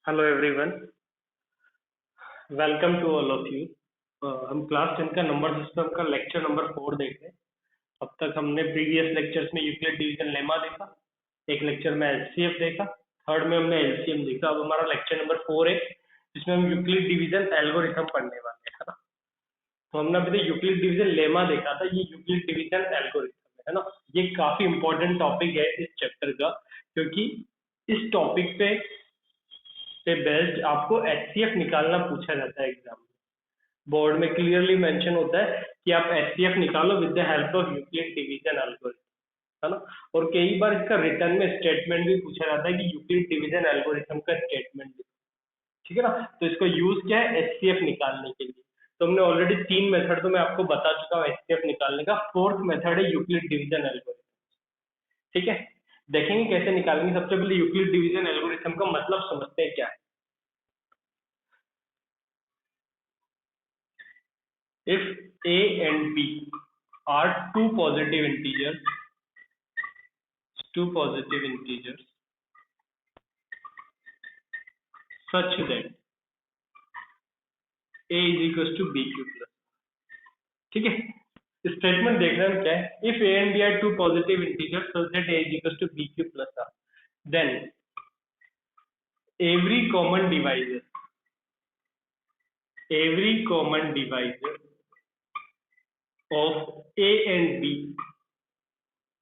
Hello everyone, welcome to all of you. हम class 10 का number system का lecture number 4 देख रहे हैं। अब तक हमने प्रीवियस लेक्चर्स में यूक्लिड डिवीजन लेमा देखा, एक लेक्चर में एलसीएफ देखा, थर्ड में हमने एलसीएम देखा। अब हमारा लेक्चर नंबर 4 है जिसमें हम यूक्लिड डिवीजन एल्गोरिथम पढ़ने वाले हैं, है ना। तो हमने अभी तक यूक्लिड डिवीजन लेमा देखा था, ये यूक्लिड डिवीजन एल्गोरिथम है ना। ये काफी इंपॉर्टेंट टॉपिक है इस चैप्टर का, क्योंकि इस टॉपिक पे बेस्ड आपको एचसीएफ निकालना पूछा जाता है एग्जाम में। बोर्ड में क्लियरली मेंशन होता है कि आप एचसीएफ निकालो with the help of Euclid division algorithm, है ना। और कई बार इसका रिटर्न में स्टेटमेंट भी पूछा जाता है कि यूक्लिड डिवीजन एल्गोरिथम का स्टेटमेंट दे, ठीक है ना। तो इसका यूज क्या है एचसीएफ निकालने के लिए। तो हमने ऑलरेडी 3 मेथड तो मैं आपको बता चुका हूँ एचसीएफ निकालने का। फोर्थ मेथड है यूक्लिड डिवीजन एल्गोरिथम, ठीक है। देखेंगे कैसे निकालेंगे। सबसे पहले यूक्लिड डिवीजन एल्गोरिथम का मतलब समझते हैं क्या है। If a and b are two positive integers such that a is equals to b cube plus, ठीक है। स्टेटमेंट देख रहे हैं क्या है। If a and b are two positive integers such that a is equals to b cube plus r, then every common divisor of a and b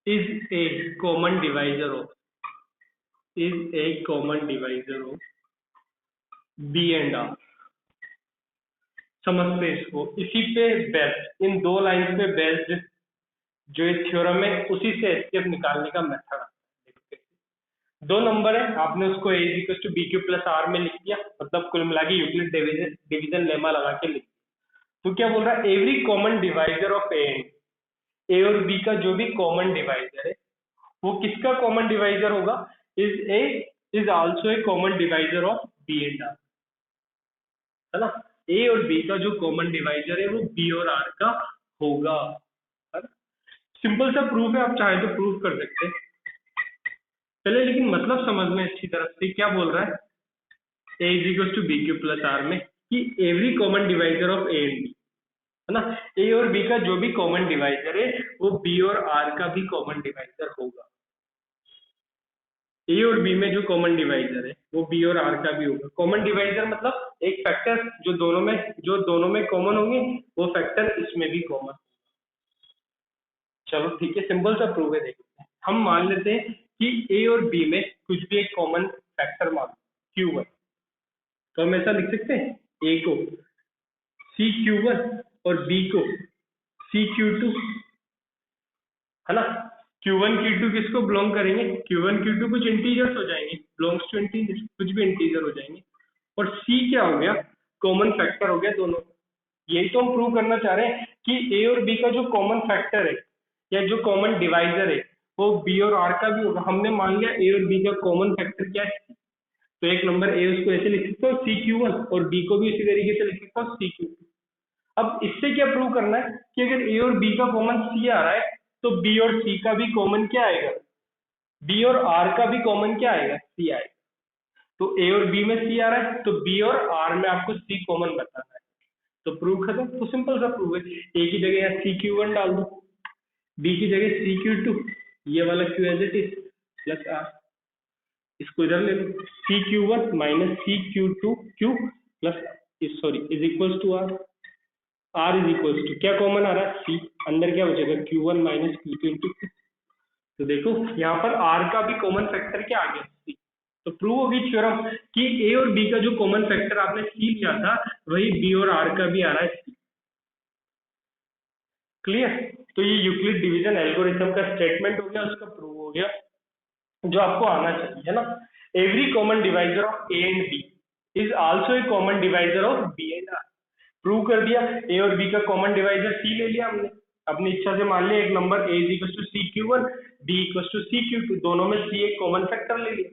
is a common divisor of b and r। समझते हैं इसको। इसी पे based, इन दो lines पे based जो एक theorem है उसी से एचसीएफ निकालने का मेथड आता है। दो नंबर है, आपने उसको a equal to b q plus r में लिख दिया, मतलब कुल मिला के यूक्लिड डिवीजन लेमा लगा के लिख दिया। तो क्या बोल रहा है, एवरी कॉमन डिवाइजर ऑफ ए और बी का जो भी कॉमन डिवाइजर है वो किसका कॉमन डिवाइजर होगा, is also a common divisor of b and r, है ना। ए और बी का जो कॉमन डिवाइजर है वो बी और आर का होगा, है ना। सिंपल सा प्रूफ है, आप चाहे तो प्रूफ कर सकते हैं पहले, लेकिन मतलब समझ में अच्छी तरह से क्या बोल रहा है। A is equal to b q plus r में कि every common divisor of a and b, है ना। ए और बी का जो भी कॉमन डिवाइजर है वो बी और आर का भी कॉमन डिवाइजर होगा। ए और बी में जो कॉमन डिवाइजर है वो बी और आर का भी होगा। कॉमन डिवाइजर मतलब एक फैक्टर जो दोनों में कॉमन होंगे वो फैक्टर इसमें भी कॉमन। चलो ठीक है, सिंपल सा प्रूव है। देखते हैं, हम मान लेते हैं कि ए और बी में कुछ भी एक कॉमन फैक्टर मान Q1, तो हम ऐसा लिख सकते हैं ए को CQ1 और बी को CQ2, है ना। Q1 Q2 किसको बिलोंग करेंगे, Q1 Q2 कुछ इंटीजर्स हो जाएंगे, बिलोंग्स टू इंटीजर, कुछ भी इंटीजर हो जाएंगे। और C क्या हो गया, कॉमन फैक्टर हो गया दोनों। यही तो हम प्रूव करना चाह रहे हैं कि ए और बी का जो कॉमन फैक्टर है या जो कॉमन डिवाइजर है वो बी और आर का भी होगा। हमने मान लिया ए और बी का कॉमन फैक्टर क्या है, तो एक नंबर ए उसको ऐसे लिख सकते हो CQ1 और बी को भी इसी तरीके से लिख सकते हो CQ2। अब इससे क्या प्रूव करना है कि अगर ए और बी का कॉमन C आ रहा है तो बी और C का भी कॉमन क्या आएगा, बी और आर का भी कॉमन क्या आएगा, C आएगा। तो ए और बी में C आ रहा है तो बी और आर में आपको C कॉमन बताना है, तो प्रूव खत्म। तो सिंपल सा प्रूव है, ए की जगह यहाँ CQ1 डाल दो, बी की जगह CQ2, ये वाला Q as it is plus r, इसको इधर ले लो, CQ1 minus CQ2 Q plus sorry is equals to r, r is equals to क्या कॉमन आ रहा है C, अंदर क्या बचेगा Q1 minus Q2 into Q। तो देखो यहाँ पर आर का भी कॉमन फैक्टर क्या आ गया C। तो प्रूव होगी थ्योरम कि ए और बी का जो कॉमन फैक्टर आपने C लिया था वही बी और आर का भी आ रहा है C। क्लियर। तो ये यूक्लिड डिवीजन एल्गोरिथम का स्टेटमेंट हो गया, उसका प्रूव हो गया जो आपको आना चाहिए, है ना। Every common divisor of a and b is also a common divisor of b and r. Prove कर दिया, ए और बी का कॉमन डिवाइजर C ले लिया हमने, अपनी इच्छा से मान लिया एक number a is equal to CQ1 b equal to CQ2, दोनों में C एक कॉमन फैक्टर ले लिया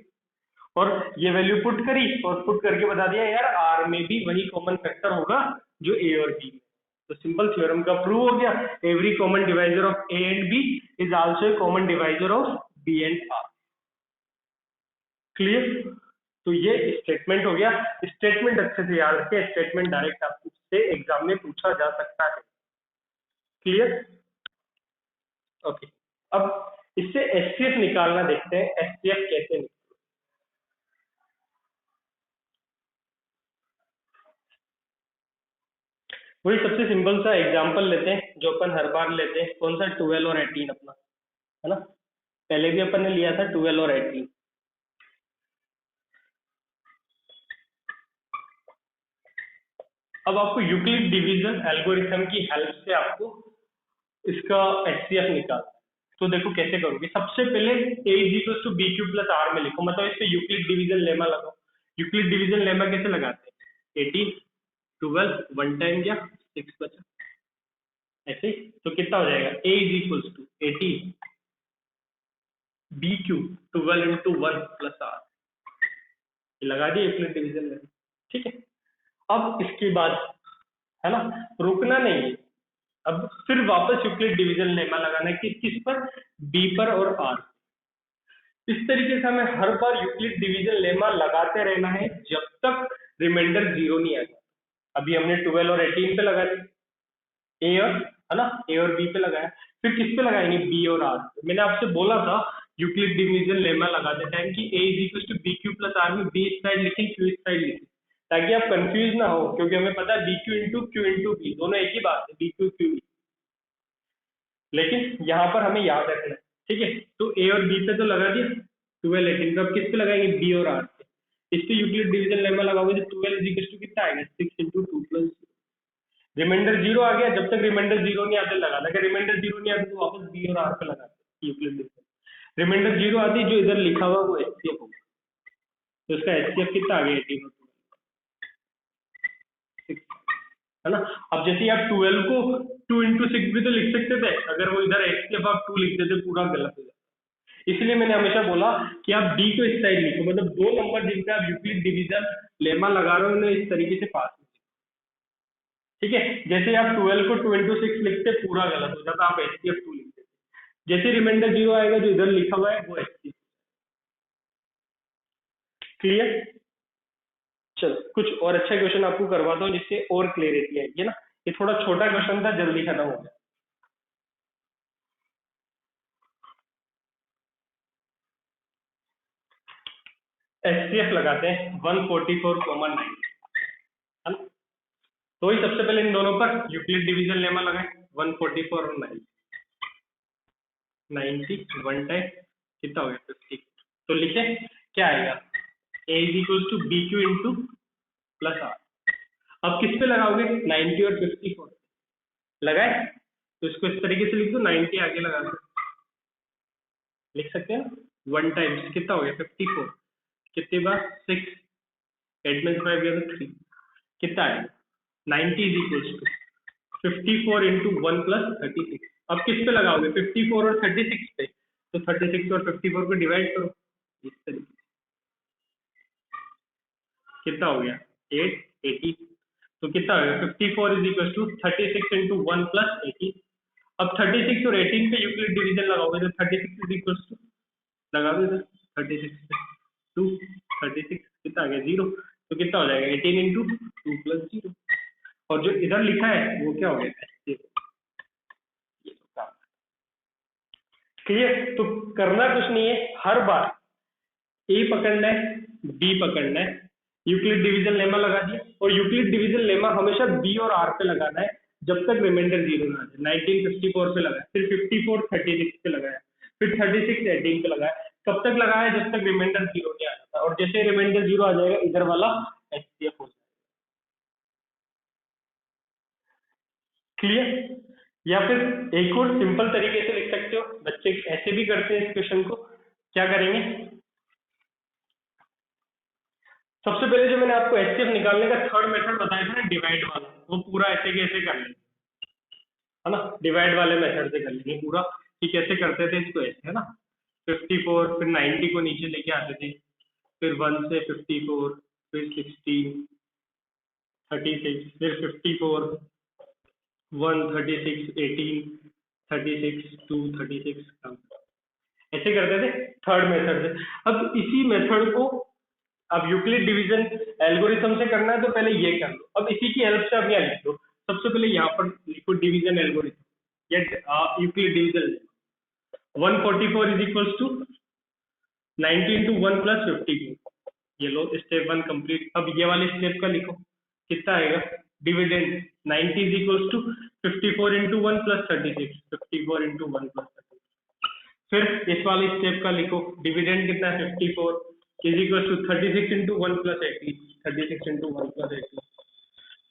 और ये वैल्यू पुट करी और पुट करके बता दिया यार आर में भी वही कॉमन फैक्टर होगा जो ए और बी में। तो सिंपल थ्योरम का प्रूव हो गया, every common divisor of a and b is also a common divisor of b and r. Clear. तो ये स्टेटमेंट हो गया। स्टेटमेंट अच्छे से याद रखें, स्टेटमेंट डायरेक्ट आपसे एग्जाम में पूछा जा सकता है। क्लियर? ओके, अब इससे एचसीएफ निकालना देखते हैं, एचसीएफ कैसे निकालना। वही सबसे सिंपल सा एग्जांपल लेते हैं जो अपन हर बार लेते हैं, कौन सा? 12 और 18 अपना, है ना? पहले भी अपन ने लिया था 12 और 18। अब आपको यूक्लिड डिवीजन एल्गोरिथम की हेल्प से आपको इसका एचसीएफ निकालना है। तो देखो कैसे करोगे। सबसे पहले a is equal to b q plus r में लिखो, मतलब इससे यूक्लिड डिवीजन लेमा लगाओ। यूक्लिड डिवीजन लेमा कैसे लगाते हैं? 18, 12, 1 टाइम गया, 6 बचा, ऐसे। तो कितना हो जाएगा? a is equal to 18 b q 12 into 1 plus r, लगा दिए यूक्लिड डिवीजन लेमा। ठीक है, अब इसके बाद, है ना, रुकना नहीं है, अब फिर वापस यूक्लिड डिवीजन लेमा लगाना है। किस पर? बी पर और आर। इस तरीके से हमें हर बार यूक्लिड डिवीजन लेमा लगाते रहना है जब तक रिमाइंडर 0 नहीं आ जाता। अभी हमने 12 और 18 पे लगा दी, ए और, है ना, ए और बी पे लगाया। फिर किस पे लगाएंगे? बी और आर। मैंने आपसे बोला था यूक्लिड डिवीजन लेमा लगाते टाइम कि a is equal to b q plus r में बी इस साइड लिखें, क्यू इस साइड लिखें, ताकि आप कंफ्यूज ना हो, क्योंकि हमें पता है बी क्यू इंटू बी दोनों एक ही बात है, बी क्यू क्यू बी। लेकिन यहाँ पर हमें याद रखना है, ठीक है। तो ए और बी पे तो लगा दिया 12 18, अब किस पे लगाएंगे? बी और आर पे। इस पे यूक्लिड डिवीजन लेमा लगाओगे तो 12 इज इक्वल टू कितना आएगा? 6 इंटू 2 प्लस, रिमाइंडर 0 आ गया। जब तक रिमाइंडर 0 नहीं आता लगा, अगर रिमाइंडर 0 नहीं आता तो वापस बी और आर पे लगाते यूक्लिड डिवीजन। रिमाइंडर 0 आती, जो इधर लिखा हुआ वो एचसीएफ होगा। तो इसका एचसीएफ कितना आ गया? 18 और 6, है ना। अब जैसे आप 12 को 2 इंटू 6 भी तो लिख सकते थे, अगर वो इधर एचसीएफ आप 2 लिखते थे पूरा गलत हो जाता। इसलिए मैंने हमेशा बोला कि आप डी को इस साइड लिखो, मतलब 2 नंबर जिन पे आप यूक्लिड डिवीजन लेमा लगा रहे हो उन्हें इस तरीके से पास, ठीक है। जैसे आप 12 को 2 इंटू 6 लिखते पूरा गलत हो जाता, आप एचसीएफ 2 लिखते। जैसे रिमाइंडर 0 आएगा जो इधर लिखा हुआ है वो एचसीएफ। क्लियर? चलो कुछ और अच्छा क्वेश्चन आपको करवाता हूँ जिससे और क्लियरिटी आएगी ना। ये थोड़ा छोटा क्वेश्चन था, जल्दी खत्म हो गया। एचसीएफ लगाते हैं 144 कॉमन 9, है ना। तो ही सबसे पहले इन दोनों पर यूक्लिड डिवीजन लेमा लगाए, 144 और 9, 90 1 टाइम कितना हो गया? 50। तो लिखे क्या आएगा? a is equal to b q into plus r. अब किस पे लगाओगे? 90 और 54 लगाए, तो इसको इस तरीके से लिख दो, 90 आगे लगा दो, लिख सकते हैं। 1 टाइम्स कितना हो गया? 54, कितनी बार? 6, 8 में 5 गया तो 3, कितना है? 90 is equal to 54 into 1 plus 36। अब किस पे लगाओगे? 54 और 36 पे, तो 36 और 54 को डिवाइड करो इस तरीके से, कितना हो गया? 8, 80। तो कितना हो गया? 54 is equal to 36 into 1 plus 18। अब 36 और 18 पे यूक्लिड डिवीजन लगाओगे तो 36 इज इक्वल टू, लगा दो इधर 36 पे 2, 36 कितना आ गया? 0। तो कितना हो जाएगा? 18 इंटू 2 प्लस 0। और जो इधर लिखा है वो क्या हो गया? क्लियर? तो करना कुछ नहीं है, हर बार ए पकड़ना है, बी पकड़ना है, यूक्लिड डिवीजन लेमा लगा दिया, और यूक्लिड डिवीजन लेमा हमेशा बी और आर पे लगाना है जब तक रिमाइंडर 0 ना आ जाए। 1954 पे लगाया, फिर 54 36 पे लगाया, फिर 36 18 पे लगाया, कब तक लगाया? जब तक रिमाइंडर 0 नहीं आ जाता। और जैसे रिमाइंडर 0 आ जाएगा इधर वाला एचसीएफ हो जाएगा। क्लियर? या फिर एक और सिंपल तरीके से लिख सकते हो, बच्चे ऐसे भी करते हैं इस क्वेश्चन को। क्या करेंगे? सबसे पहले जो मैंने आपको एचसीएफ निकालने का थर्ड मेथड बताया था ना, डिवाइड वाला, वो पूरा ऐसे कैसे कर लेंगे, है ना। डिवाइड वाले मेथड से कर लेंगे पूरा, कि कैसे करते थे इसको, ऐसे, है ना। 54, फिर 90 को नीचे लेके आते थे, फिर 1 से 54, फिर 16, 36, फिर 54, 1, 36, 18, 36, 2, 36, ऐसे करते थे थर्ड मेथड से। अब इसी मेथड को अब यूक्लिड डिवीजन एल्गोरिथम से करना है तो पहले ये कर लो। अब इसी की हेल्प से आप यहाँ लिख दो। सबसे पहले यहाँ पर लिखो डिवीजन एल्गोरिथम या Euclid division. 144 is equals to 90 into 1 plus 54। ये लो स्टेप 1 कंप्लीट। अब ये वाले स्टेप का लिखो, कितना आएगा dividend 90 is equals to 54 into 1 plus 36, 54 into 1 plus 36। फिर इस वाले स्टेप का लिखो, डिविडेंड कितना है 54 is equals to 36 into 1 plus 80, 36 into 1 plus 80।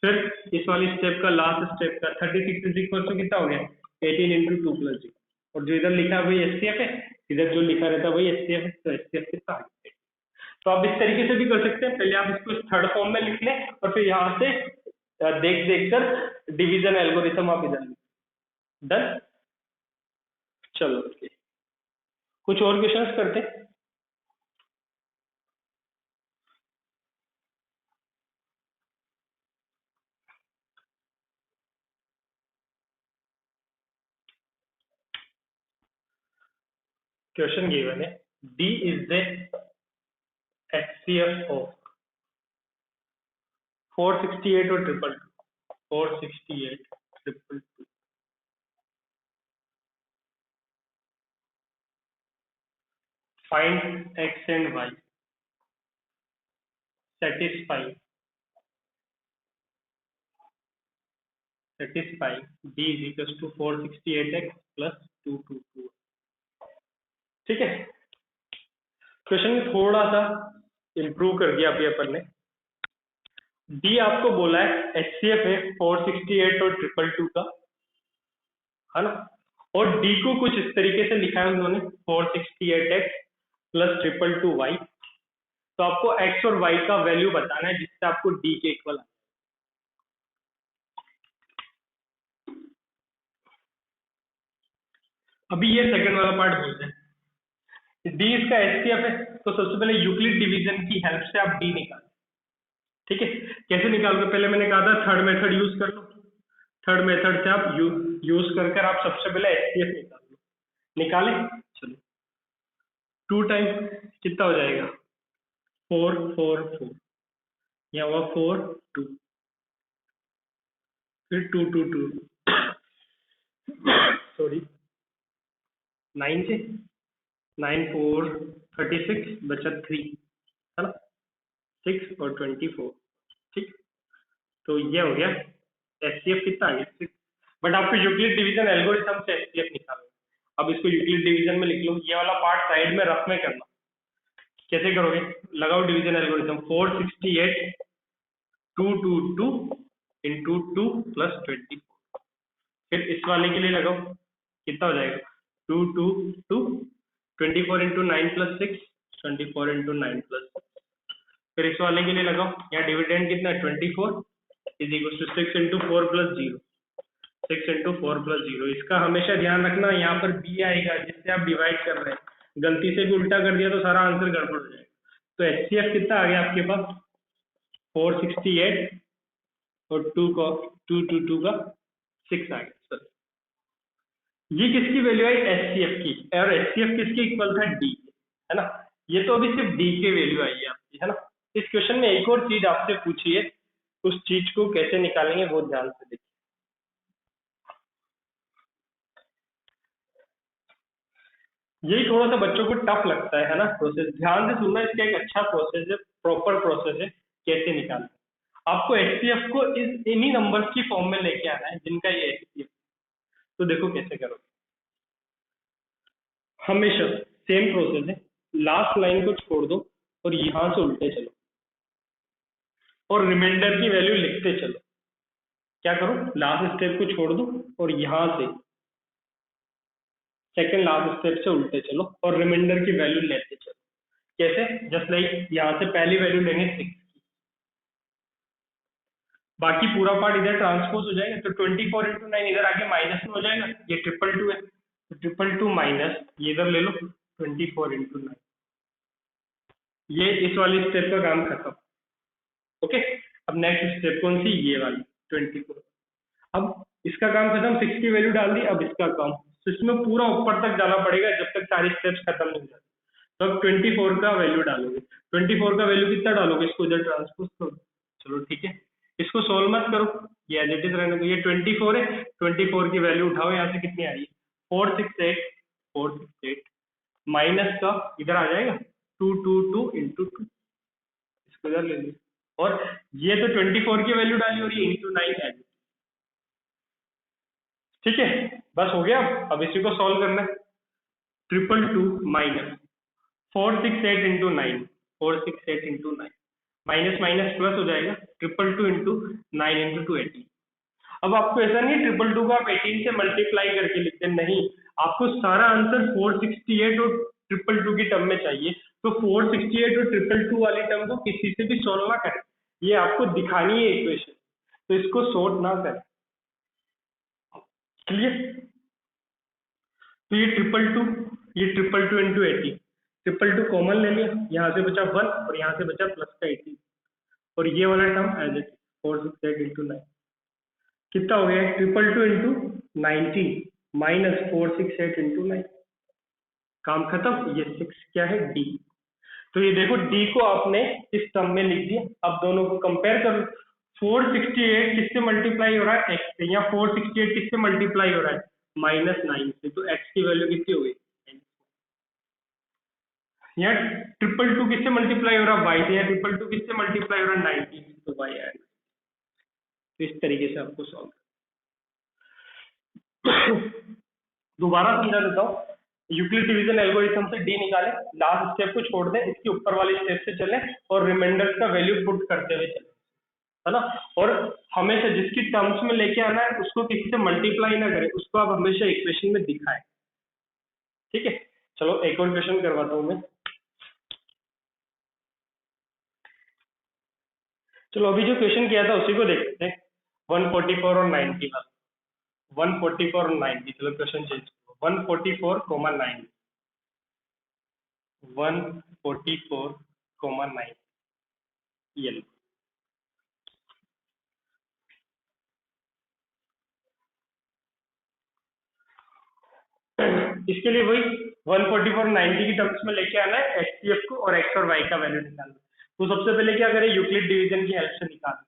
फिर इस वाले स्टेप का लास्ट स्टेप का 36 इज इक्वल्स टू कितना हो गया 18 into 2 plus 0। और जो इधर लिखा है वही एचसीएफ है, इधर जो लिखा रहता है वही एचसीएफ है, तो एचसीएफ कितना आ गया। तो आप इस तरीके से भी कर सकते हैं, पहले आप इसको थर्ड फॉर्म में लिख लें और फिर यहाँ से देख देख कर डिवीजन एल्गोरिथम आप इधर डन। चलो कुछ और क्वेश्चंस करते हैं। क्वेश्चन गिवन है D is the HCF of 468 और 222, 468 222। Find X and Y satisfy D is equals to 468X plus 222। ठीक है, क्वेश्चन में थोड़ा सा इम्प्रूव कर दिया अभी अपन ने। डी आपको बोला है एचसीएफ है 468 और 222 का, है ना, और डी को कुछ इस तरीके से लिखा है उन्होंने 468x प्लस 222y। तो आपको x और y का वैल्यू बताना है जिससे आपको डी के इक्वल आए। अभी ये सेकंड वाला पार्ट बोलते हैं। डी इसका एचसीएफ है, तो सबसे पहले यूक्लिड डिवीजन की हेल्प से आप डी निकालें। ठीक है, कैसे निकालोगे, पहले मैंने कहा था थर्ड मेथड यूज कर लो। थर्ड मेथड से आप यूज कर आप सबसे पहले एचसीएफ निकाल लो। निकाले, चलो 2 टाइम कितना हो जाएगा 4 4 4, यहाँ हुआ 4 2, फिर 2 2 2 सॉरी 9 से 9 4 36 बचा 3, है ना, 6 और 24। ठीक, तो ये हो गया एचसीएफ कितना आ गया 6। बट आपको यूक्लिड डिवीजन एल्गोरिथम से एचसीएफ निकालना। अब इसको यूक्लिड डिवीजन में लिख लो, ये वाला पार्ट साइड में रफ में करना। कैसे करोगे, लगाओ डिवीजन एल्गोरिथम 468 222 into 2 plus 24। फिर इस वाले के लिए लगाओ, कितना हो जाएगा 2 2 2, 24 into 9 plus 6, 24 into 9 plus 6। फिर इस वाले के लिए लगाओ, यहाँ डिविडेंड कितना है 24 is equal to 6 into 4 plus 0, 6 into 4 plus 0। इसका हमेशा ध्यान रखना, यहाँ पर बी आएगा जिससे आप डिवाइड कर रहे हैं, गलती से भी उल्टा कर दिया तो सारा आंसर गड़बड़ हो जाएगा। तो एचसीएफ कितना आ गया आपके पास 468 और 222 का 6 आ गया। सर ये किसकी वैल्यू आई एचसीएफ की, और एचसीएफ किसके इक्वल था डी, है ना। ये तो अभी सिर्फ डी के वैल्यू आई है आपकी, है ना। इस क्वेश्चन में एक और चीज आपसे पूछी है, उस चीज को कैसे निकालेंगे वो ध्यान से देखिए। यही थोड़ा सा बच्चों को टफ लगता है ना प्रोसेस, ध्यान से सुनना, इसका एक अच्छा प्रोसेस है, प्रॉपर प्रोसेस है कैसे निकालना। आपको एचसीएफ को इन्हीं नंबर्स की फॉर्म में लेके आना है जिनका ये एचसीएफ। तो देखो कैसे करोगे, हमेशा सेम प्रोसेस है, लास्ट लाइन को छोड़ दो और यहां से उल्टे चलो और रिमाइंडर की वैल्यू लिखते चलो। क्या करो, लास्ट स्टेप को छोड़ दो और यहां से सेकंड लास्ट स्टेप से उल्टे चलो और रिमाइंडर की वैल्यू लेते चलो। कैसे, जस्ट लाइक यहाँ से पहली वैल्यू लेंगे 6 की, बाकी पूरा पार्ट इधर ट्रांसपोज हो जाएगा, तो 24 into 9 इधर आके माइनस में हो जाएगा, ये 222 है, तो 222 माइनस ये इधर ले लो 24 into 9। ये इस वाली स्टेप का काम खत्म। ओके, अब नेक्स्ट स्टेप कौन सी, ये वाली 24। अब इसका काम खत्म, 6 की वैल्यू डाल दी, अब इसका काम, तो इसमें पूरा ऊपर तक जाना पड़ेगा जब तक सारी स्टेप्स खत्म नहीं हो जाती। तो अब 24 का वैल्यू डालोगे, 24 का वैल्यू कितना डालोगे, इसको इधर ट्रांसपोज करो। चलो ठीक है, इसको सोल्व मत करो, ये एज इट इज रहने दो। ये 24 है, 24 की वैल्यू उठाओ, यहाँ से कितनी आ रही है 468 माइनस का इधर आ जाएगा 222 इंटू 2, इसको इधर ले लीजिए। और ये तो 24 की वैल्यू डाली और ये इंटू 9 है, ठीक है। बस हो गया। अब इसी को सॉल्व करना है। 222 minus 468 into 9, 468 into 9, minus minus plus हो जाएगा, 222 इंटू 9 इंटू 2 18। अब आपको ऐसा नहीं 222 को आप 18 से मल्टीप्लाई करके लिखते हैं, नहीं, आपको सारा आंसर 468 और 222 की टर्म में चाहिए। तो 468 और 222 वाली टर्म को किसी से भी सॉल्व ना करें, ये आपको दिखानी है इक्वेशन, तो इसको सॉर्ट ना करें। क्लियर? तो ये 222, ये 222 इंटू 18, 222 कॉमन ले लिया, यहाँ से बचा 1 और यहाँ से बचा प्लस का 18, और ये वाला टर्म एज इट 468 इंटू 9 कितना हो गया, 222 इंटू 90 माइनस 468 इंटू 9, काम खत्म। ये 6 क्या है, डी। तो ये देखो डी को आपने इस टर्म में लिख दिया। अब दोनों को कंपेयर कर लो, 468 किससे मल्टीप्लाई हो रहा है, एक्स से, या 468 किससे मल्टीप्लाई हो रहा है, -9 से, तो एक्स की वैल्यू कितनी हो गई, यहाँ 222 किससे मल्टीप्लाई हो रहा है, वाई से, या 222 किससे मल्टीप्लाई हो रहा है, 19, तो वाई आएगा। तो इस तरीके से आपको सॉल्व दोबारा समझा देता हूँ। यूक्लिड डिवीजन एल्गोरिथम से डी निकाले, लास्ट स्टेप को छोड़ दें, इसके ऊपर वाले स्टेप से चलें और रिमाइंडर का वैल्यू पुट करते हुए चलें, है ना। और हमेशा जिसकी टर्म्स में लेके आना है उसको किसी से मल्टीप्लाई ना करें, उसको आप हमेशा इक्वेशन में दिखाएं, ठीक है। चलो एक और क्वेश्चन करवाता हूँ मैं। चलो अभी जो क्वेश्चन किया था उसी को देखते हैं, 144 और 90 वाला, 144 और 90। चलो क्वेश्चन चेंज, 144, 90, 144, 9, ये इसके लिए वही 144 90 की टर्म्स में लेके आना है एचसीएफ को और एक्स और वाई का वैल्यू निकालना। तो सबसे पहले क्या करें, यूक्लिड डिवीजन की हेल्प से निकालें।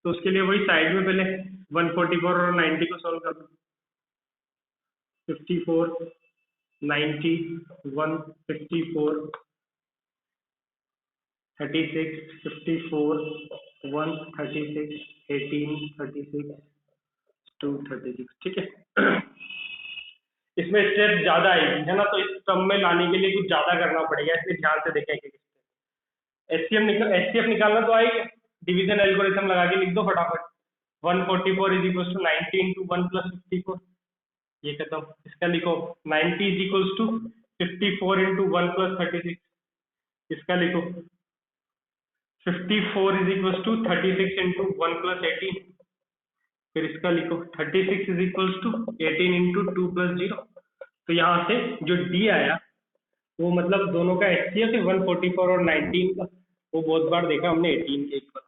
तो उसके लिए वही साइड में पहले 144 और 90 को सॉल्व कर दो। 54, 90, 154, 36, 54, 136, 18, 36, 236, ठीक है। इसमें स्टेप ज्यादा आएगी, है ना, तो इस टर्म में लाने के लिए कुछ ज्यादा करना पड़ेगा, इसलिए ध्यान से देखेंगे। एचसीएफ निकालना तो आएगा, डिवीजन एल्गोरिथम लगा के लिख दो फटाफट। 144 is equal to 90 into 1 plus 54, ये खत्म। इसका लिखो 90 is equal to 54 into 1 plus 36, इसका लिखो 54 is equal to 36 into 1 plus 18, फिर इसका लिखो 36 is equal to 18 into 2 plus 0। तो यहाँ से जो डी आया वो मतलब दोनों का एचसीएफ है 144 और 19 का, वो बहुत बार देखा हमने 18 के इक्वल,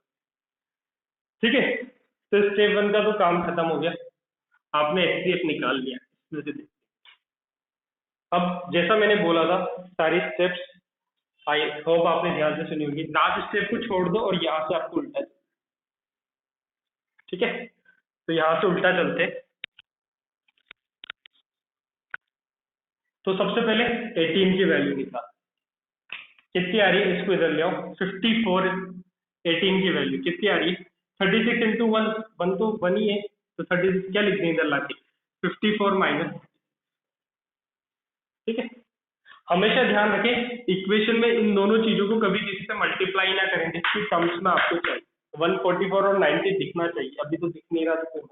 ठीक है। तो स्टेप 1 का तो काम खत्म हो गया, आपने एचसीएफ निकाल लिया इसमें से। अब जैसा मैंने बोला था सारी स्टेप्स आई होप आपने ध्यान से सुनी होगी, लास्ट स्टेप को छोड़ दो और यहाँ से आपको उल्टा, ठीक है। तो यहाँ से उल्टा चलते, तो सबसे पहले 18 की वैल्यू निकाल, कितनी आ रही है, इसको इधर ले आओ। 54, 18 की वैल्यू कितनी आ रही है, 36 इंटू 1, 1 तो 1 ही है, तो 36 क्या लिख दें इधर लाके, 54 माइनस, ठीक है। हमेशा ध्यान रखें इक्वेशन में इन दोनों चीजों को कभी किसी से मल्टीप्लाई ना करें, जिसकी टर्म्स में आपको चाहिए। 144 और 90 दिखना चाहिए, अभी तो दिख नहीं रहा, तो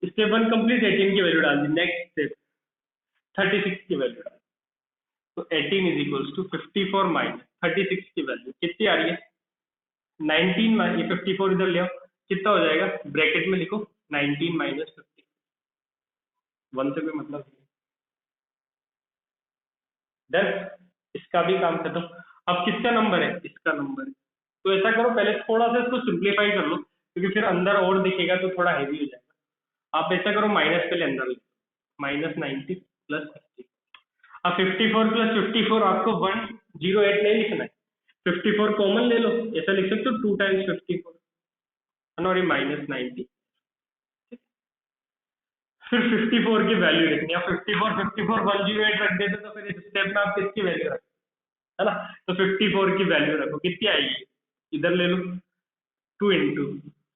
स्टेप 1 कंप्लीट, 18 की वैल्यू डाल दी। नेक्स्ट स्टेप 36 की वैल्यू डाल, तो 18 इज इक्वल्स टू 54 माइनस 36 की वैल्यू कितनी आ रही है, 19, ये 54 इधर ले आओ, कितना हो जाएगा, ब्रैकेट में लिखो 19 माइनस 50, 1 से कोई मतलब नहीं, डन। इसका भी काम खत्म। अब किसका नंबर है, इसका नंबर है। तो ऐसा करो पहले थोड़ा सा इसको सिंप्लीफाई कर लो, क्योंकि फिर अंदर और दिखेगा तो थोड़ा हैवी हो जाएगा। आप ऐसा करो माइनस पहले अंदर लो, -90 प्लस 50। अब 54 प्लस 54 आपको 108 नहीं लिखना है, 54 कॉमन ले लो, ऐसा लिख सकते हो 2 टाइम्स 54 और ये -90। फिर 54 की वैल्यू लिखनी है, 54 108 रख देते तो फिर इस स्टेप में आप किसकी वैल्यू रखो, है ना। तो 54 की वैल्यू रखो, कितनी आएगी, इधर ले लो 2 इंटू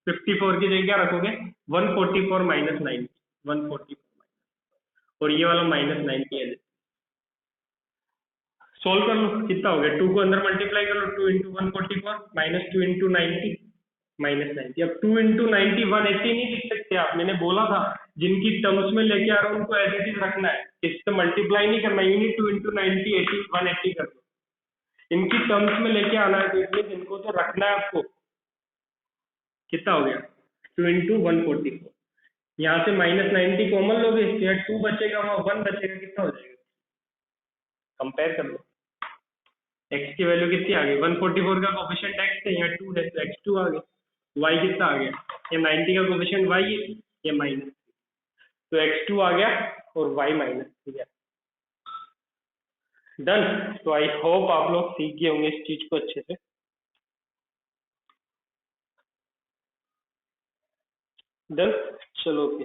54 की जगह क्या रखोगे 144 माइनस 90, 144 और ये वाला -90 है। सोल्व कर लो, कितना हो गया, 2 को अंदर मल्टीप्लाई कर लो, 2 इंटू 144 माइनस 2 इंटू 90 -90। अब 2 इंटू 90 180 नहीं लिख सकते आप, मैंने बोला था जिनकी टर्म्स में लेके आ रहा हूँ उनको एज इट इज रखना है, इससे मल्टीप्लाई नहीं करना, यूनिट 2 इंटू 90 80 180 कर दो, इनकी टर्म्स में लेके आना है, तो इसलिए इनको तो रखना है आपको। कितना हो गया 2 इंटू 144, यहाँ से -90 कॉमन लोगे, यहाँ 2 बचेगा वहाँ 1 बचेगा, कितना हो जाएगा, कंपेयर कर लो, x की वैल्यू कितनी आ गई, 144 का कोफिशिएंट x है, यहाँ 2 है तो x2 आ गया, y कितना आ गया, ये 90 का कोफिशिएंट y है, ये माइनस, तो x2 आ गया और y -3 है। डन। तो आई होप आप लोग सीख गए होंगे इस चीज को अच्छे से। डन, चलो ओके,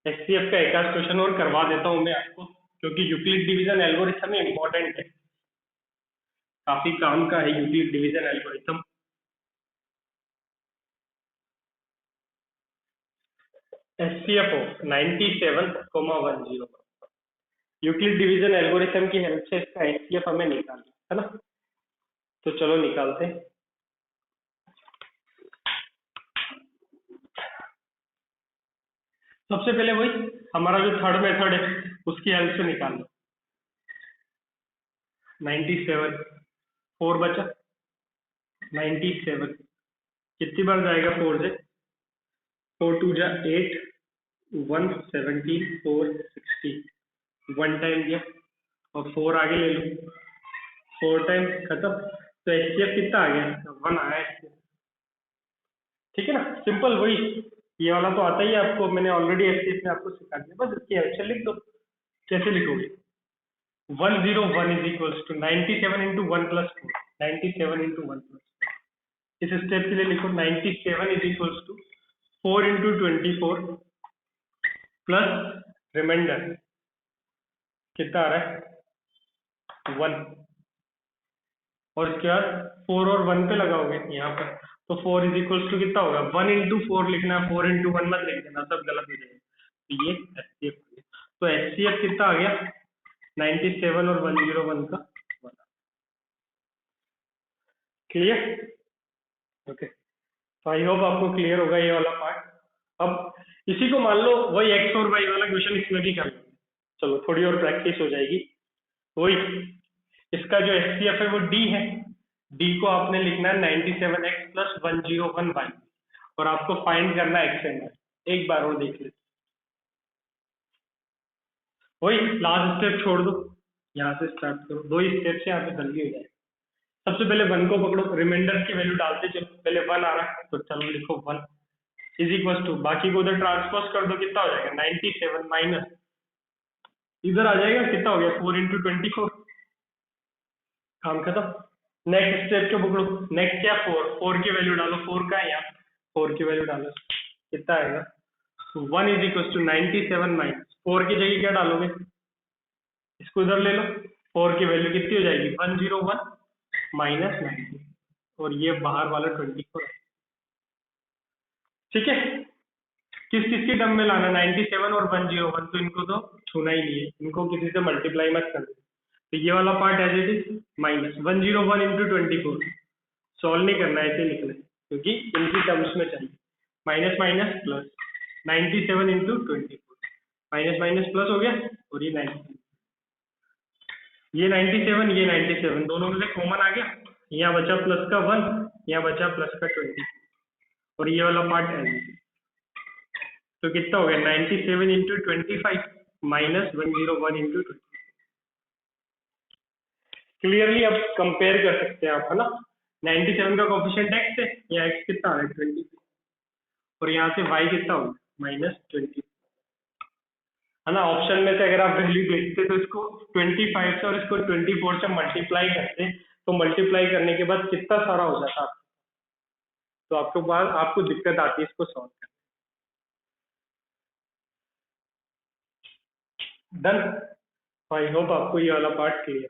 एचसीएफ का एक आध क्वेश्चन और करवा देता हूँ मैं आपको, क्योंकि यूक्लिड डिवीजन एल्गोरिथम इंपॉर्टेंट है, काफी काम का है Euclid division algorithm. HCF 97,10 Euclid division algorithm की हेल्प से इसका एचसीएफ हमें निकालना है ना, तो चलो निकालते हैं। सबसे पहले वही हमारा जो थर्ड मेथड है उसकी हेल्प से निकाल लो, 97 4 बचा, 97 कितनी बार जाएगा 4 से, 4 2 जा 8 117 460 1 टाइम दिया और 4 आगे ले लो, 4 टाइम खत्म, तो एचसीएफ कितना आ गया 1 आया HCF। ठीक है ना, सिंपल वही, ये वाला तो आता ही है आपको, मैंने ऑलरेडी एचसीएफ में आपको सिखा दिया, बस इसकी हेल्प से लिख दो। कैसे लिखोगे, 101 is equals to 97 into 1 plus 4, 97 into 1 plus, इस स्टेप के लिए लिखो 97 is equals to 4 into 24 plus remainder कितना आ रहा है 1, और इसके बाद 4 और 1 पे लगाओगे यहाँ पर, तो 4 इज इक्वल्स टू कितना होगा 1 इंटू 4 लिखना है, 4 इंटू 1 मत लिख देना, सब गलत हो जाएगा, तो ये एचसीएफ, तो एचसीएफ कितना आ गया 97 और 101 का 1। क्लियर, ओके, तो आई होप आपको क्लियर होगा ये वाला पार्ट। अब इसी को मान लो वही एक्स और वाई वाला क्वेश्चन इसमें भी कर लो, चलो थोड़ी और प्रैक्टिस हो जाएगी। वही इसका जो एचसीएफ है वो डी है, डी को आपने लिखना है 97x प्लस 101y, और आपको फाइंड करना है एक्स एंड वाई। एक बार और देख लेते, वही लास्ट स्टेप छोड़ दो, यहाँ से स्टार्ट करो, दो ही स्टेप से यहाँ पे जल्दी हो जाएगा। सबसे पहले 1 को पकड़ो, रिमाइंडर की वैल्यू डालते चलो, पहले 1 आ रहा है तो चलो लिखो 1 इज इक्वल टू, बाकी को उधर ट्रांसपोज कर दो, कितना हो जाएगा 97 माइनस इधर आ जाएगा, कितना हो गया 4 इंटू 24, काम खत्म। नेक्स्ट स्टेप को पकड़ो, नेक्स्ट क्या 4 की वैल्यू डालो, 4 का है यहाँ, 4 की वैल्यू डालो, कितना आएगा 1 इज इक्वल टू 97 माइनस 4 की जगह क्या डालोगे, इसको इधर ले लो, 4 की वैल्यू कितनी हो जाएगी 101 माइनस 90, और ये बाहर वाला 24 है। ठीक है, किस किस की टर्म में लाना, 97 और 101, तो इनको तो छूना ही नहीं है, इनको किसी से मल्टीप्लाई मत कर दो, तो ये वाला part as it is minus 101 into 24, solve नहीं करना है, ऐसे लिखना है क्योंकि इनकी टर्म्स में चाहिए, minus minus plus 97 into 24, minus minus plus हो गया, और ये 97, ये 97 ये 97 दोनों में से कॉमन आ गया, यहाँ बचा प्लस का 1, यहाँ बचा प्लस का 20, और ये वाला पार्ट है, तो कितना हो गया 97 इंटू 25 माइनस 101 इंटू 20। क्लियरली अब कंपेयर कर सकते हैं आप, है ना, 97 का कोफिशिएंट x है, यहाँ x कितना आ रहा है 20, और यहाँ से y कितना होगा -20, है ना। ऑप्शन में से अगर आप वैल्यू देखते तो इसको 25 से और इसको 24 से मल्टीप्लाई करते, तो मल्टीप्लाई करने के बाद कितना सारा हो जाता, तो आपके पास आपको दिक्कत आती है इसको सॉल्व करने। डन। आई होप आपको ये वाला पार्ट क्लियर।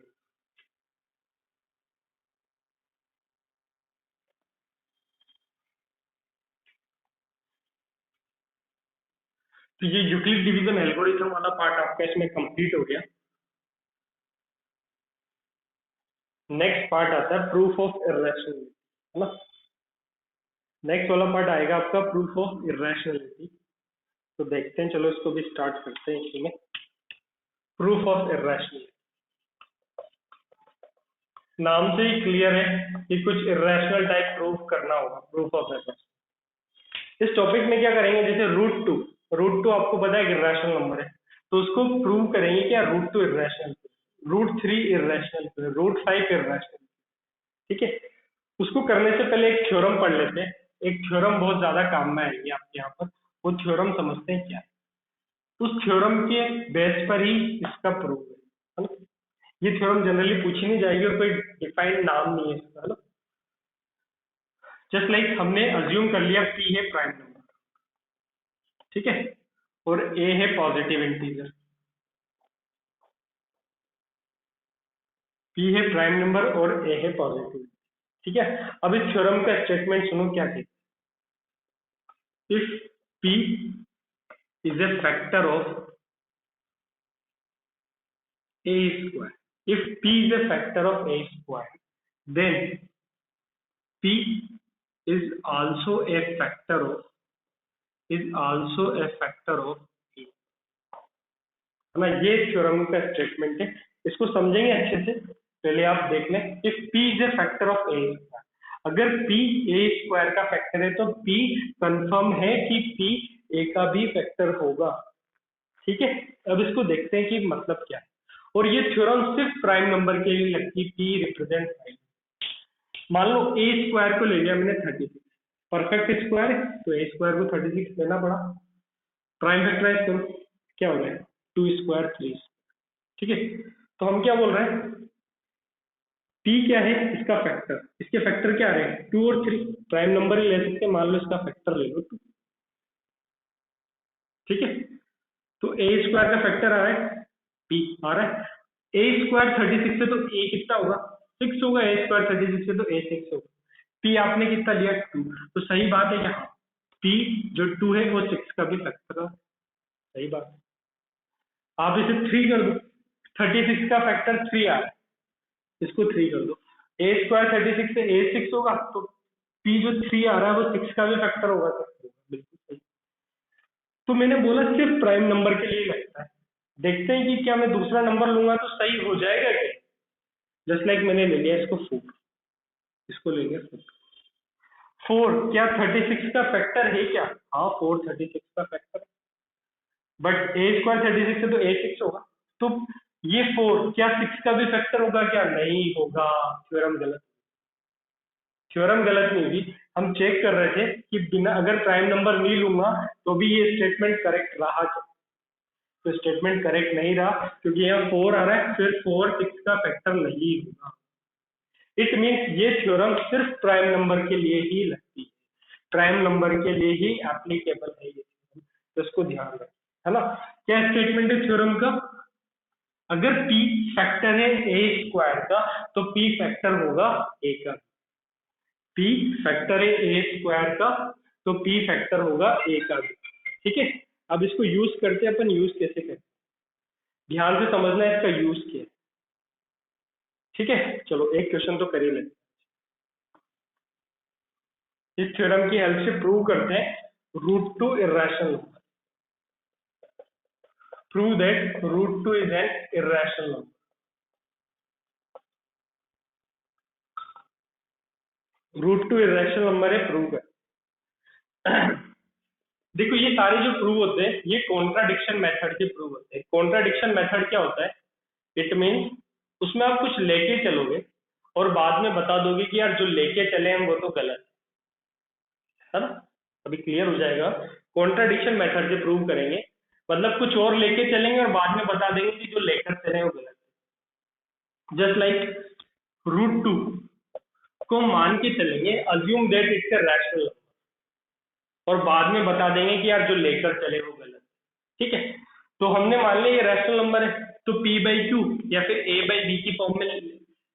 तो ये यूक्लिड डिवीजन एल्गोरिथम वाला पार्ट आपका इसमें कंप्लीट हो गया। नेक्स्ट पार्ट आता है प्रूफ ऑफ इर्रेशनलिटी, है ना। नेक्स्ट वाला पार्ट आएगा आपका प्रूफ ऑफ इर्रेशनलिटी। तो देखते हैं, चलो इसको भी स्टार्ट करते हैं इसी में। प्रूफ ऑफ इर्रेशनलिटी, नाम से ही क्लियर है कि कुछ इर्रेशनल टाइप प्रूफ करना होगा। प्रूफ ऑफ इर्रेशनल, इस टॉपिक में क्या करेंगे, जैसे रूट टू आपको पता है इर्रेशनल नंबर है, तो उसको प्रूव करेंगे क्या, root two irrational, √3 irrational, √5 irrational, ठीक है। उसको करने से पहले एक थ्योरम पढ़ लेते हैं। एक थ्योरम बहुत ज्यादा काम में आएगी आपके यहाँ पर, वो थ्योरम समझते हैं क्या है। उस थ्योरम के बेस पर ही इसका प्रूफ है ना। ये थ्योरम जनरली पूछी नहीं जाएगी और कोई डिफाइंड नाम नहीं है इसका, है ना। जस्ट लाइक हमने अज्यूम कर लिया P है प्राइम नंबर, ठीक है, और A है पॉजिटिव इंटीजर। P है प्राइम नंबर और A है पॉजिटिव, ठीक है। अब इस थ्योरम का स्टेटमेंट सुनो क्या कहते हैं। If P is a factor of A square, if P is a factor of A square, then P is also a factor of A, है ना। ये थ्योरम का स्टेटमेंट है, इसको समझेंगे अच्छे से। पहले आप देख लें, if P is a factor of A square, अगर P A स्क्वायर का फैक्टर है तो P कंफर्म है कि P A का भी फैक्टर होगा, ठीक है। अब इसको देखते हैं कि मतलब क्या है। और ये थ्योरम सिर्फ प्राइम नंबर के लिए लगती है, P रिप्रेजेंट प्राइम। मान लो A स्क्वायर को ले लिया मैंने 36, परफेक्ट स्क्वायर है तो A स्क्वायर को 36 लेना पड़ा। प्राइम फैक्टराइज करो, क्या हो जाएगा 2 स्क्वायर 3, ठीक है। तो हम क्या बोल रहे हैं, P क्या है, इसका फैक्टर, इसके फैक्टर क्या आ रहे हैं 2 और 3, प्राइम नंबर ही ले सकते हैं, मान लो इसका फैक्टर ले लो 2, ठीक है। तो A स्क्वायर का फैक्टर आ रहा है P आ रहा है। A स्क्वायर 36 से तो A कितना होगा 6 होगा, A स्क्वायर 36 से तो A 6 होगा। P आपने कितना लिया 2, तो सही बात है यहाँ P जो 2 है वो 6 का भी फैक्टर है, सही बात है। आप इसे 3 कर दो, 36 का फैक्टर 3 आ रहा है, इसको 3 कर दो। A स्क्वायर 36 से A 6 होगा, तो P जो 3 आ रहा है वो 6 का भी फैक्टर होगा, बिल्कुल सही। तो मैंने बोला सिर्फ प्राइम नंबर के लिए लगता है। देखते हैं कि क्या मैं दूसरा नंबर लूंगा तो सही हो जाएगा क्या। जस्ट लाइक मैंने ले लिया इसको 4, इसको ले लिया 4, क्या 36 का फैक्टर है क्या, हाँ 4 36 का फैक्टर, बट A स्क्वायर 36 है तो A 6 होगा। तो ये 4 क्या 6 का भी फैक्टर होगा क्या, नहीं होगा। थ्योरम गलत, थ्योरम गलत नहीं हुई, हम चेक कर रहे थे कि बिना अगर प्राइम नंबर नहीं लूंगा तो भी ये स्टेटमेंट करेक्ट रहा क्या, तो स्टेटमेंट करेक्ट नहीं रहा क्योंकि यहाँ 4 आ रहा है, फिर 4 6 का फैक्टर नहीं होगा। इट मीन्स ये थ्योरम सिर्फ प्राइम नंबर के लिए ही लगती है, प्राइम नंबर के लिए ही एप्लीकेबल है ये, तो इसको ध्यान रखें, है ना। क्या स्टेटमेंट है थ्योरम का, अगर P फैक्टर है A स्क्वायर का तो P फैक्टर होगा A का, P फैक्टर है A स्क्वायर का तो P फैक्टर होगा A का, ठीक है। अब इसको यूज करते हैं, अपन यूज कैसे करते हैं, ध्यान से समझना है इसका यूज क्या है, ठीक है। चलो एक क्वेश्चन तो कर ही लेते, इस थ्योरम की हेल्प से प्रूव करते हैं √2 irrational number, prove that √2 is an irrational number. √2 irrational number है, प्रूव कर। देखो ये सारे जो प्रूव होते हैं ये कॉन्ट्राडिक्शन मेथड के प्रूव होते हैं। कॉन्ट्राडिक्शन मेथड क्या होता है, इट मीन्स उसमें आप कुछ लेके चलोगे और बाद में बता दोगे कि यार जो लेके चले हम वो तो गलत है ना। अभी क्लियर हो जाएगा, कॉन्ट्राडिक्शन मेथड से प्रूव करेंगे। मतलब कुछ और लेके चलेंगे और बाद में बता देंगे कि जो लेकर चले वो गलत है। जस्ट लाइक √2 को मान के चलेंगे, assume that it's a rational, और बाद में बता देंगे कि यार जो लेकर चले वो गलत है। ठीक है, तो हमने मान लिया ये रैशनल नंबर है, तो p/q या फिर a/b की फॉर्म में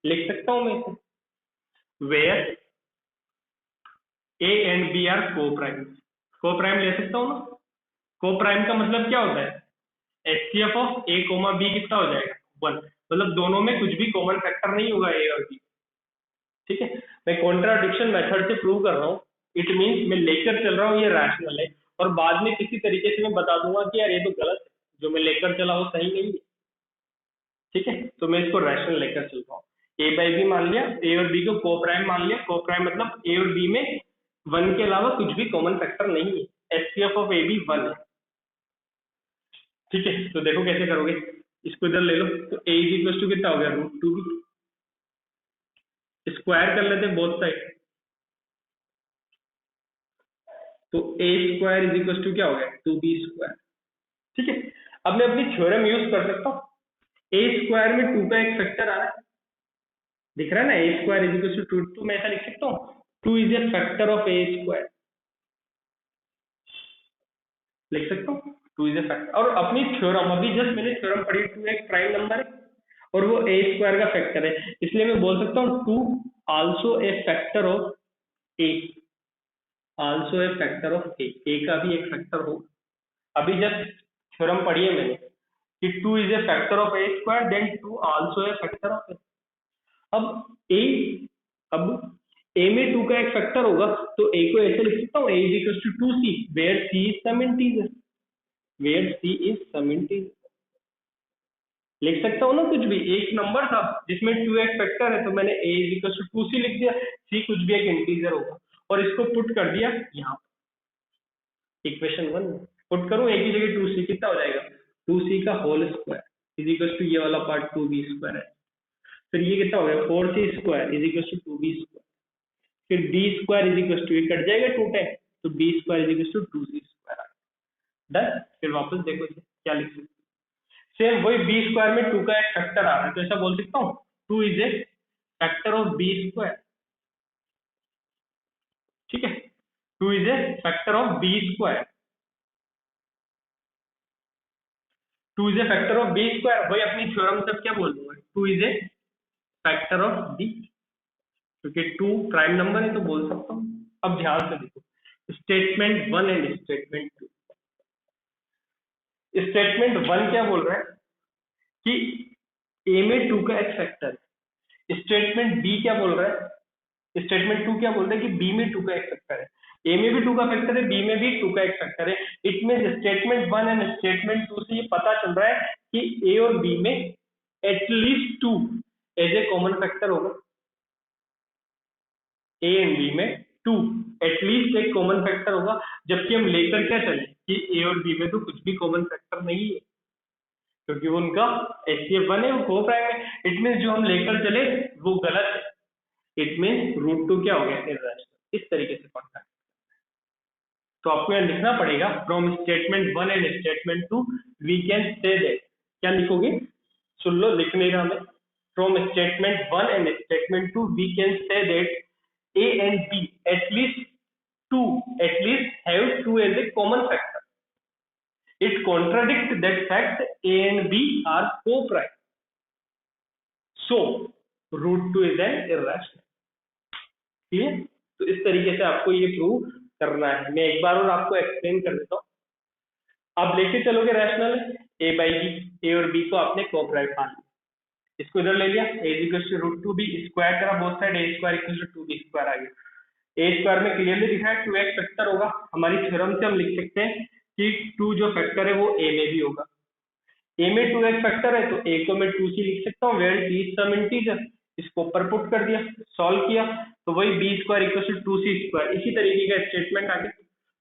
लिख सकता हूं मैं इसे, where a and b are coprime. Coprime ले सकता हूँ ना? को-प्राइम का मतलब क्या होता है? HCF ऑफ a, b कितना हो जाएगा? 1। मतलब दोनों में कुछ भी कॉमन फैक्टर नहीं होगा a और b। ठीक है, मैं कॉन्ट्राडिक्शन मेथड से प्रूव कर रहा हूँ। इट मीन्स मैं लेकर चल रहा हूँ ये रैशनल है, और बाद में किसी तरीके से मैं बता दूंगा कि यार ये तो गलत है, जो मैं लेकर चला वो सही नहीं है। ठीक है, तो मैं इसको रैशनल लेकर चल रहा हूँ। a/b मान लिया, a और b को को-प्राइम मान लिया। को-प्राइम मतलब a और b में 1 के अलावा कुछ भी कॉमन फैक्टर नहीं है। HCF ऑफ ab 1 है। ठीक है, तो देखो कैसे करोगे, इसको इधर ले लो, तो a इज इक्वल टू कितना हो गया? √2b। स्क्वायर कर लेते बोथ साइड, तो a square is equal to क्या हो गया? 2b square. ठीक है, अब मैं अपनी थ्योरम यूज कर सकता हूँ। a स्क्वायर में 2 का एक फैक्टर आ रहा है, दिख रहा है ना? a square is equal to 2, तो मैं ऐसा लिख सकता हूँ 2 is a factor of a square, लिख सकता हूँ 2 इज ए फैक्टर। और अपनी थ्योरम, अभी जस्ट मैंने थ्योरम पढ़ी, 2 एक प्राइम नंबर है और वो a स्क्वायर का फैक्टर है, इसलिए मैं बोल सकता हूँ 2 also a factor of a, also a factor of a का भी एक फैक्टर हो। अभी जस्ट थ्योरम पढ़ी है मैंने कि 2 is a factor of a square, then 2 also a factor of a। अब a, अब a में 2 का एक फैक्टर होगा, तो a को ऐसे लिख सकता हूँ a is equal to 2c, where c is some integer, where c is some integer. लिख सकता हूँ ना कुछ भी, एक नंबर था जिसमें 2x फैक्टर है, तो मैंने a is equal to 2c लिख दिया, c कुछ भी एक इंटीजर होगा, और इसको पुट कर दिया यहाँ इक्वेशन 1 में। पुट करूँ a की जगह 2c, कितना हो जाएगा? 2c का whole square is equal to ये वाला पार्ट 2b स्क्वायर है, फिर ये कितना हो गया? 4c square is equal to 2b square, फिर b square is equal to, ये कट जाएगा 2 टाइम, तो b square is equal to 2c square. Done. फिर वापस देखो इसे क्या लिख सकते हैं, सेम वही b स्क्वायर में 2 का एक फैक्टर आ रहा है, तो ऐसा बोल सकता हूँ 2 is a factor of b square. ठीक है, 2 is a factor of b square, 2 is a factor of b square, वही अपनी थ्योरम से क्या बोल दूंगा? 2 is a factor of b, क्योंकि 2 प्राइम नंबर है तो बोल सकता हूँ। अब ध्यान से देखो, स्टेटमेंट 1 एंड स्टेटमेंट 2। स्टेटमेंट 1 क्या बोल रहा है कि a में 2 का एक फैक्टर है। स्टेटमेंट बी क्या बोल रहा है? स्टेटमेंट 2 क्या बोल रहा है कि b में 2 का एक फैक्टर है, a में भी 2 का फैक्टर है, b में भी 2 का एक फैक्टर है। It mean statement 1 and statement 2 से ये पता चल रहा है कि a और b में at least 2 as a common factor होगा। a एंड b में 2 एटलीस्ट एक कॉमन फैक्टर होगा, जबकि हम लेकर क्या चले कि a और b में तो कुछ भी कॉमन फैक्टर नहीं है, क्योंकि वो उनका HCF 1 है, वो को-प्राइम है। इट मीन जो हम लेकर चले वो गलत है। इट मीन √2 क्या हो गया? इर्रेशनल। इस तरीके से पढ़ना है, तो आपको यहाँ लिखना पड़ेगा from statement 1 and statement 2 we can say that. क्या लिखोगे? सुन लो, लिख नहीं रहा मैं। From statement 1 and statement 2 we can say that a and b at least have 2 as a common factor. It contradicts that fact a and b are co-prime. So √2 is an irrational. Clear? तो इस तरीके से आपको ये prove करना है। मैं एक बार और आपको एक्सप्लेन कर देता हूँ। आप लेके चलोगे रैशनल a/b, a और b को आपने को-प्राइम मान लिया, इसको इधर ले लिया, a equal to √2b, square करा both side, a square equal to 2b square आ गया। a स्क्वायर में क्लियरली दिखा है 2x फैक्टर होगा। हमारी थ्योरम से हम लिख सकते हैं कि 2 जो फैक्टर है वो a में भी होगा। a में 2x फैक्टर है तो a को मैं 2c लिख सकता हूँ, where c is some integer. इसको ऊपर पुट कर दिया, सॉल्व किया, तो वही b square equal to 2c square, इसी तरीके का स्टेटमेंट आ गया।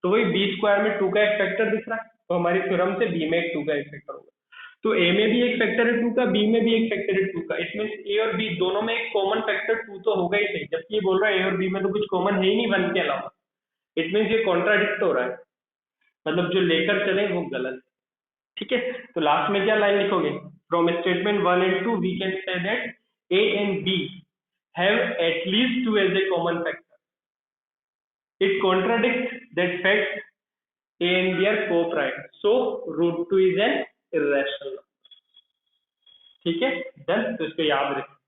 तो वही b स्क्वायर में 2 का एक फैक्टर दिख रहा है, तो हमारी थ्योरम से b में एक 2 का एक फैक्टर होगा। तो a में भी एक फैक्टर है 2 का, b में भी एक फैक्टर है 2 का। इसमें a और b दोनों में एक कॉमन फैक्टर 2 तो होगा ही सही, जबकि ये बोल रहा है a और b में तो कुछ कॉमन है ही नहीं 1 के अलावा। इट मीन ये कॉन्ट्राडिक्ट हो रहा है, मतलब जो लेकर चले वो गलत है। ठीक है, तो लास्ट में क्या लाइन लिखोगे, from statement 1 and 2 we can say that A and B have at least 2 as a common factor. It contradicts that fact A and B are co-prime, so root 2 is an irrational number. ठीक है, done, तो इसको याद रखें।